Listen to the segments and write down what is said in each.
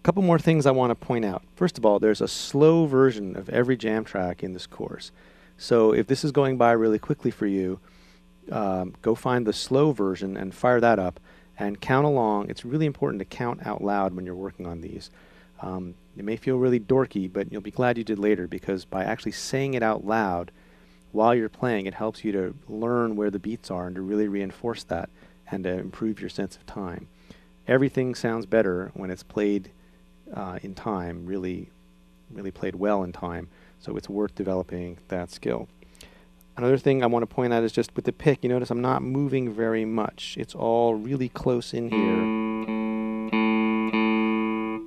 couple more things I want to point out. First of all, there's a slow version of every jam track in this course. So if this is going by really quickly for you, go find the slow version and fire that up and count along. It's really important to count out loud when you're working on these. It may feel really dorky, but you'll be glad you did later, because by actually saying it out loud while you're playing, it helps you to learn where the beats are and to really reinforce that and to improve your sense of time. Everything sounds better when it's played in time, really played well in time, so it's worth developing that skill. Another thing I want to point out is just with the pick, you notice I'm not moving very much. It's all really close in here.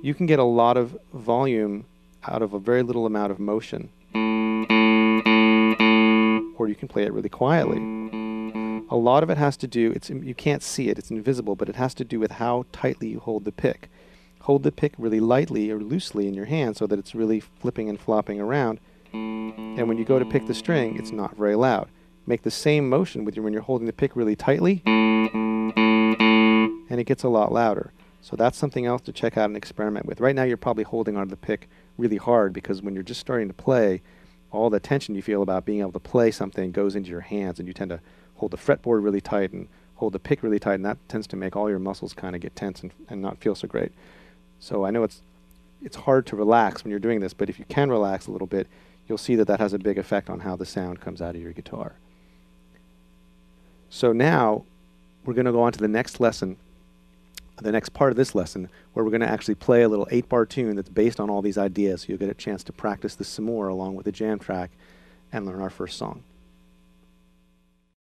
You can get a lot of volume out of a very little amount of motion. Or you can play it really quietly. A lot of it has to do, you can't see it, it's invisible, but it has to do with how tightly you hold the pick. Hold the pick really lightly or loosely in your hand so that it's really flipping and flopping around. And when you go to pick the string, it's not very loud. Make the same motion with when you're holding the pick really tightly, and it gets a lot louder. So that's something else to check out and experiment with. Right now you're probably holding onto the pick really hard, because when you're just starting to play, all the tension you feel about being able to play something goes into your hands, and you tend to hold the fretboard really tight and hold the pick really tight, and that tends to make all your muscles kind of get tense and not feel so great. So I know it's hard to relax when you're doing this, but if you can relax a little bit, you'll see that that has a big effect on how the sound comes out of your guitar. So now we're going to go on to the next lesson, the next part of this lesson, where we're going to actually play a little 8-bar tune that's based on all these ideas, so you'll get a chance to practice this some more along with the jam track and learn our first song.